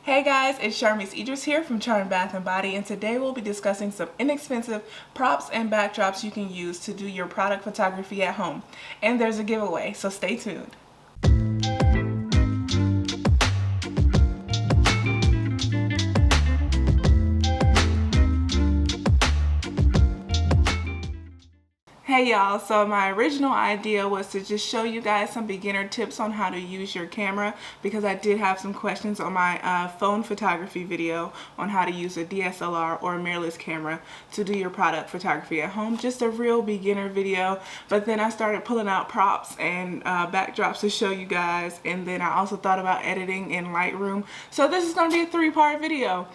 Hey guys, it's Charmise Idris here from Charm Bath & Body, and today we'll be discussing some inexpensive props and backdrops you can use to do your product photography at home. And there's a giveaway, so stay tuned. Hey y'all, so my original idea was to just show you guys some beginner tips on how to use your camera, because I did have some questions on my phone photography video on how to use a DSLR or a mirrorless camera to do your product photography at home. Just a real beginner video, but then I started pulling out props and backdrops to show you guys, and then I also thought about editing in Lightroom. So this is going to be a three-part video.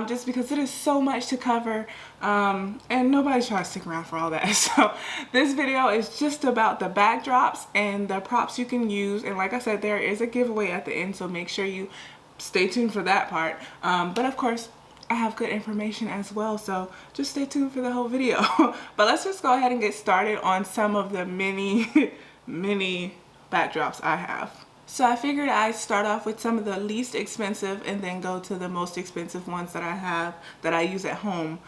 Just because it is so much to cover, and nobody's trying to stick around for all that. So this video is just about the backdrops and the props you can use, and like I said, there is a giveaway at the end, so make sure you stay tuned for that part. But of course, I have good information as well, so just stay tuned for the whole video. But let's just go ahead and get started on some of the many backdrops I have. So I figured I'd start off with some of the least expensive and then go to the most expensive ones that I have that I use at home,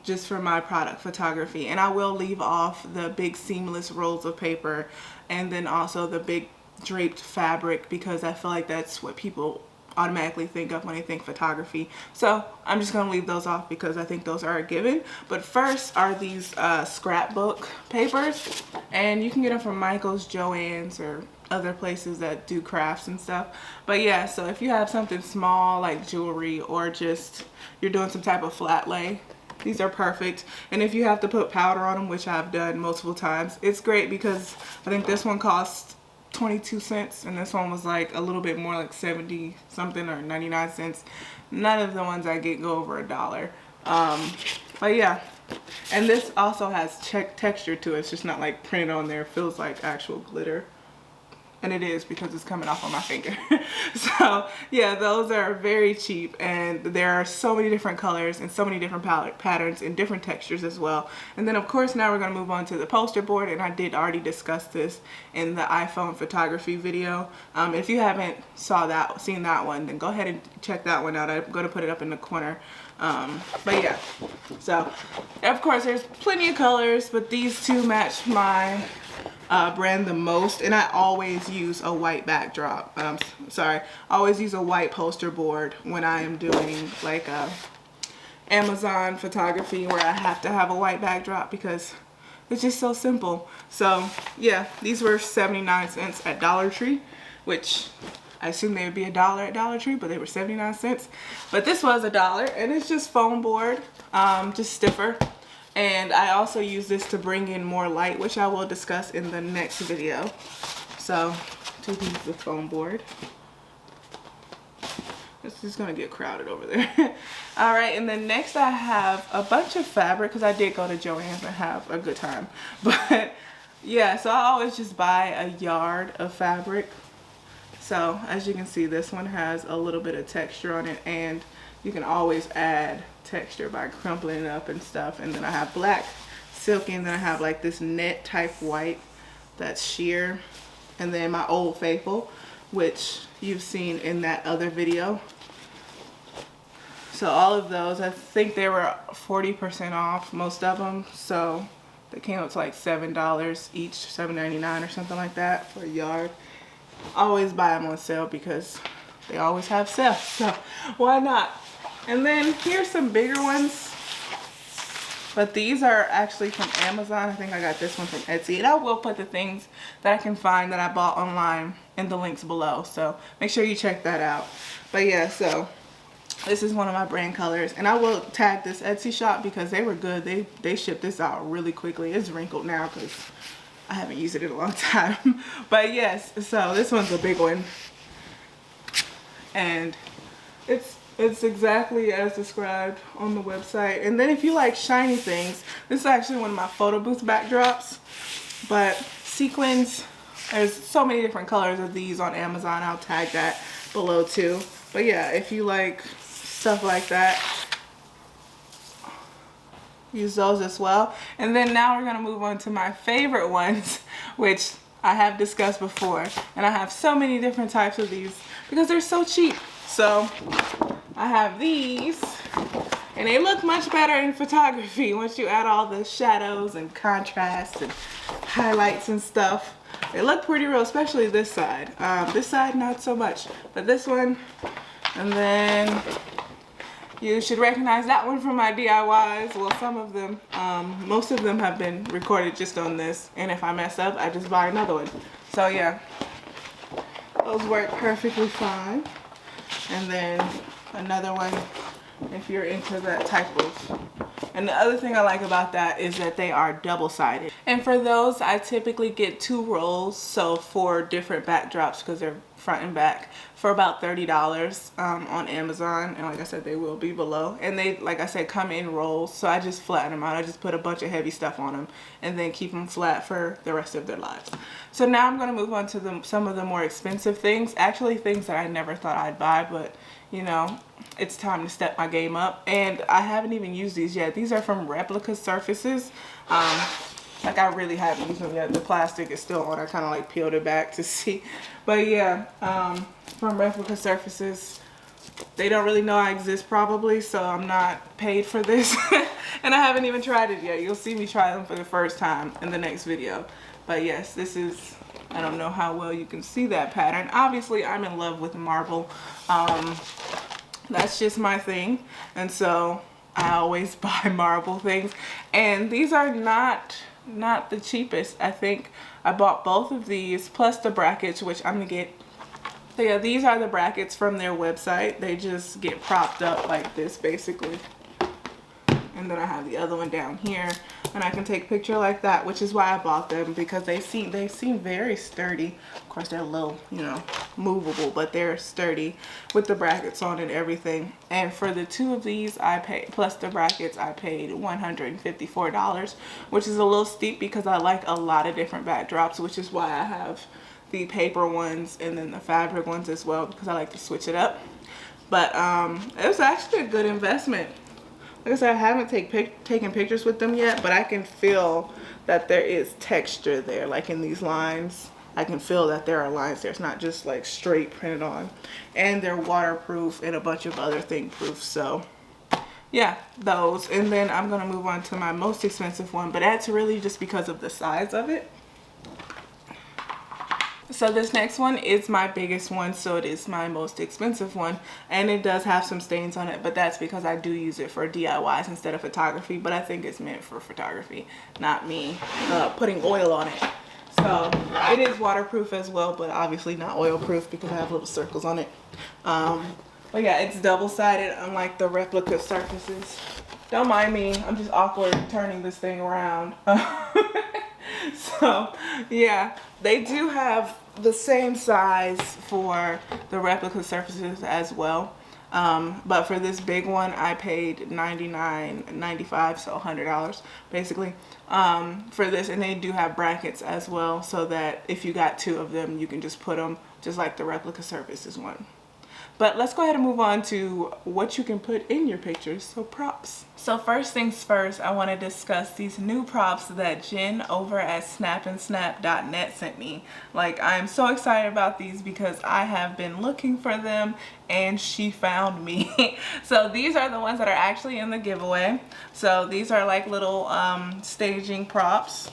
just for my product photography. And I will leave off the big seamless rolls of paper and then also the big draped fabric, because I feel like that's what people automatically think of when they think photography. So I'm just going to leave those off because I think those are a given. But first are these scrapbook papers, and you can get them from Michael's, Joann's, or other places that do crafts and stuff. But yeah, so if you have something small like jewelry, or just you're doing some type of flat lay, these are perfect. And if you have to put powder on them, which I've done multiple times, it's great because I think this one costs 22 cents and this one was like a little bit more, like 70 something or 99 cents. None of the ones I get go over $1. But yeah, and this also has texture to it. It's just not like printed on there. It feels like actual glitter. And it is, because it's coming off on my finger. So yeah, those are very cheap, and there are so many different colors and so many different patterns and different textures as well. And then of course now we're going to move on to the poster board, and I did already discuss this in the iPhone photography video. If you haven't seen that one, then go ahead and check that one out. I'm going to put it up in the corner. But yeah, so of course there's plenty of colors, but these two match my brand the most, and I always use a white backdrop. I always use a white poster board when I am doing like Amazon photography, where I have to have a white backdrop because it's just so simple. So yeah, these were 79 cents at Dollar Tree, which I assume they would be $1 at Dollar Tree, but they were 79 cents. But this was $1, and it's just foam board, just stiffer. And I also use this to bring in more light, which I will discuss in the next video. So, two pieces of foam board. This is gonna get crowded over there. All right, and then next I have a bunch of fabric, because I did go to Joann's and have a good time. But yeah, so I always just buy a yard of fabric. So as you can see, this one has a little bit of texture on it, and you can always add texture by crumpling it up and stuff. And then I have black silky, and then I have like this net type white that's sheer, and then my Old Faithful, which you've seen in that other video. So all of those, I think they were 40% off, most of them, so they came up to like $7 each, $7.99 or something like that for a yard. I always buy them on sale because they always have sales, so why not? And then here's some bigger ones, but these are actually from Amazon. I think I got this one from Etsy, and I will put the things that I can find that I bought online in the links below, so make sure you check that out. But yeah, so this is one of my brand colors, and I will tag this Etsy shop because they were good. They shipped this out really quickly. It's wrinkled now because I haven't used it in a long time. But yes, so this one's a big one, and it's exactly as described on the website. And then if you like shiny things, this is actually one of my photo booth backdrops. But sequins, there's so many different colors of these on Amazon. I'll tag that below too. But yeah, if you like stuff like that, use those as well. And then now we're gonna move on to my favorite ones, which I have discussed before. And I have so many different types of these because they're so cheap. So I have these, and they look much better in photography once you add all the shadows and contrast and highlights and stuff. They look pretty real, especially this side. This side not so much, but this one. And then you should recognize that one from my DIYs. Well, some of them, most of them have been recorded just on this. And if I mess up, I just buy another one. So yeah, those work perfectly fine. And then another one if you're into that type of. And the other thing I like about that is that they are double-sided. And for those, I typically get 2 rolls, so 4 different backdrops because they're front and back, for about $30 on Amazon. And like I said, they will be below. And they, like I said, come in rolls, so I just flatten them out. I just put a bunch of heavy stuff on them and then keep them flat for the rest of their lives. So now I'm going to move on to some of the more expensive things. Actually, things that I never thought I'd buy, but you know, it's time to step my game up. And I haven't even used these yet. These are from Replica Surfaces. Like I really haven't used them yet. The plastic is still on. I kind of like peeled it back to see. But yeah, from Replica Surfaces. They don't really know I exist probably, so I'm not paid for this. And I haven't even tried it yet. You'll see me try them for the first time in the next video. But yes, this is, I don't know how well you can see that pattern. Obviously, I'm in love with marble. That's just my thing. And so I always buy marble things. And these are not the cheapest. I think I bought both of these plus the brackets, which I'm gonna get. So yeah, these are the brackets from their website. They just get propped up like this basically. And then I have the other one down here, and I can take a picture like that, which is why I bought them, because they seem very sturdy. Of course, they're a little, you know, movable, but they're sturdy with the brackets on and everything. And for the 2 of these, I paid, plus the brackets, I paid $154, which is a little steep because I like a lot of different backdrops, which is why I have the paper ones and then the fabric ones as well, because I like to switch it up. But it was actually a good investment. Like I said, I haven't taken pictures with them yet, but I can feel that there is texture there. Like in these lines, I can feel that there are lines there. It's not just like straight printed on. And they're waterproof and a bunch of other thing proof. So yeah, those. And then I'm going to move on to my most expensive one, but that's really just because of the size of it. So this next one is my biggest one, so it is my most expensive one, and it does have some stains on it, but that's because I do use it for DIYs instead of photography. But I think it's meant for photography, not me putting oil on it. So it is waterproof as well, but obviously not oil proof because I have little circles on it. But yeah, it's double-sided unlike the Replica Surfaces. Don't mind me, I'm just awkward turning this thing around. So yeah, they do have the same size for the Replica Surfaces as well. But for this big one, I paid $99.95, so $100 basically for this. And they do have brackets as well, so that if you got 2 of them, you can just put them just like the Replica Surfaces one. But let's go ahead and move on to what you can put in your pictures, so props. So first things first, I want to discuss these new props that Jen over at snapandsnap.net sent me. Like, I'm so excited about these because I have been looking for them and she found me. So these are the ones that are actually in the giveaway. So these are like little staging props,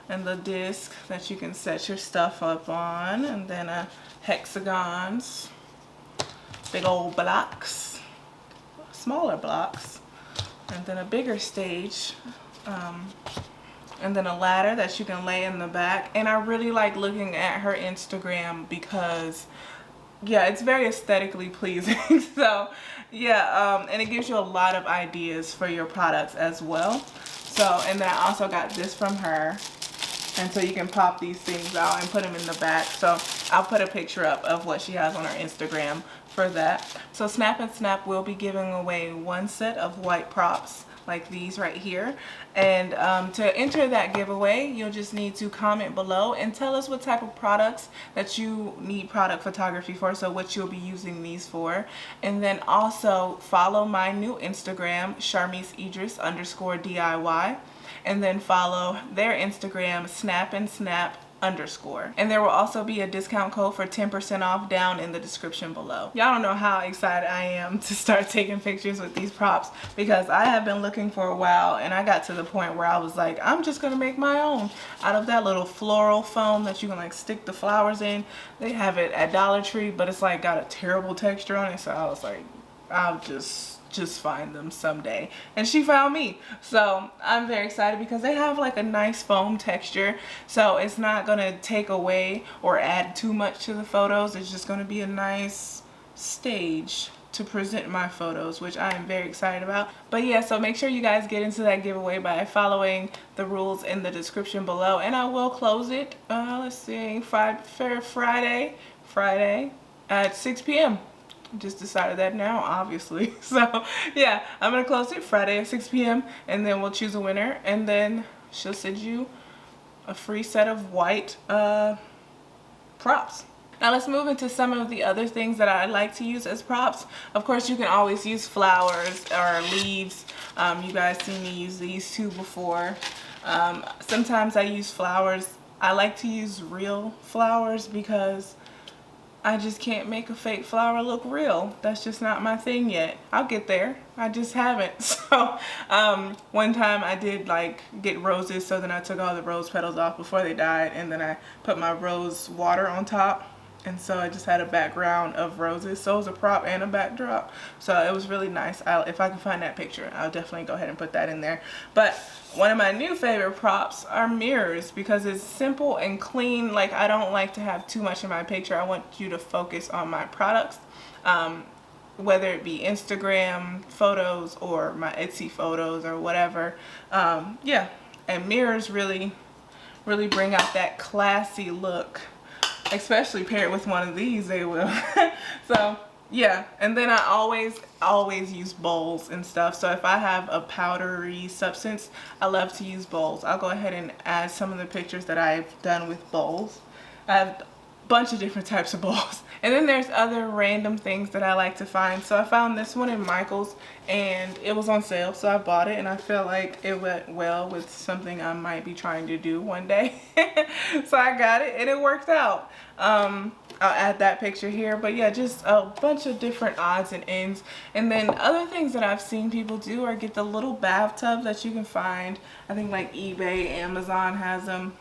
and the disc that you can set your stuff up on, and then hexagons. Big old blocks, smaller blocks, and then a bigger stage, and then a ladder that you can lay in the back. And I really like looking at her Instagram because, yeah, it's very aesthetically pleasing. So yeah, and it gives you a lot of ideas for your products as well. So, and then I also got this from her. And so you can pop these things out and put them in the back. So I'll put a picture up of what she has on her Instagram for that. So Snap and Snap will be giving away 1 set of white props like these right here. And to enter that giveaway, you'll just need to comment below and tell us what type of products that you need product photography for, so what you'll be using these for. And then also follow my new Instagram, Sharmise_DIY. And then follow their Instagram, Snap and Snap underscore. And there will also be a discount code for 10% off down in the description below. Y'all don't know how excited I am to start taking pictures with these props, because I have been looking for a while, and I got to the point where I was like, I'm just gonna make my own out of that little floral foam that you can like stick the flowers in. They have it at Dollar Tree, but it's like got a terrible texture on it, so I was like, I'll just find them someday. And she found me, so I'm very excited because they have like a nice foam texture, so it's not gonna take away or add too much to the photos. It's just gonna be a nice stage to present my photos, which I am very excited about. But yeah, so make sure you guys get into that giveaway by following the rules in the description below, and I will close it let's see, Friday at 6 p.m. Just decided that now, obviously. So yeah, I'm gonna close it Friday at 6 p.m. and then we'll choose a winner, and then she'll send you a free set of white props. Now let's move into some of the other things that I like to use as props. Of course, you can always use flowers or leaves. You guys seen me use these too before. Sometimes I use flowers. I like to use real flowers because I just can't make a fake flower look real. That's just not my thing yet. I'll get there. I just haven't. So one time I did like get roses, so then I took all the rose petals off before they died, and then I put my rose water on top, and so I just had a background of roses. So it was a prop and a backdrop, so it was really nice. If I can find that picture, I'll definitely go ahead and put that in there. But one of my new favorite props are mirrors, because it's simple and clean. Like, I don't like to have too much in my picture. I want you to focus on my products, whether it be Instagram photos or my Etsy photos or whatever. Yeah, and mirrors really bring out that classy look, especially paired with one of these, they will. So yeah, and then I always use bowls and stuff. So if I have a powdery substance, I love to use bowls. I'll go ahead and add some of the pictures that I've done with bowls. I have a bunch of different types of bowls. And then there's other random things that I like to find. So I found this one in Michael's, and it was on sale, so I bought it, and I felt like it went well with something I might be trying to do one day. So I got it, and it worked out. I'll add that picture here, but yeah, just a bunch of different odds and ends. And then other things that I've seen people do are get the little bathtub that you can find. I think like eBay, Amazon has them.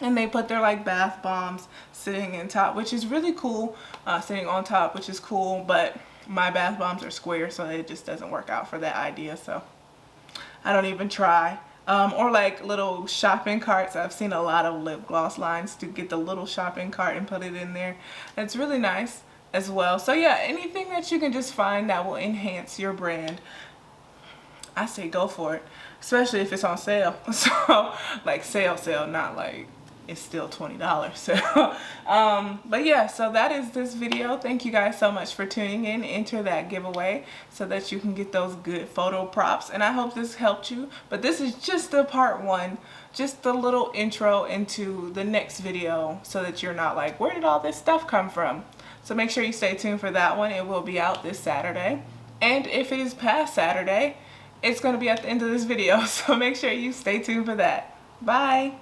And they put their like bath bombs sitting in top, which is really cool, sitting on top, which is cool, but my bath bombs are square, so it just doesn't work out for that idea, so I don't even try. Or like little shopping carts. I've seen a lot of lip gloss lines to get the little shopping cart and put it in there. It's really nice as well. So yeah, anything that you can just find that will enhance your brand, I say go for it, especially if it's on sale. So like sale, not like it's still $20. So but yeah, so that is this video. Thank you guys so much for tuning in. Enter that giveaway so that you can get those good photo props, and I hope this helped you. But this is just the part one, just the little intro into the next video, so that you're not like, where did all this stuff come from? So make sure you stay tuned for that one. It will be out this Saturday, and if it is past Saturday, it's going to be at the end of this video, so make sure you stay tuned for that. Bye.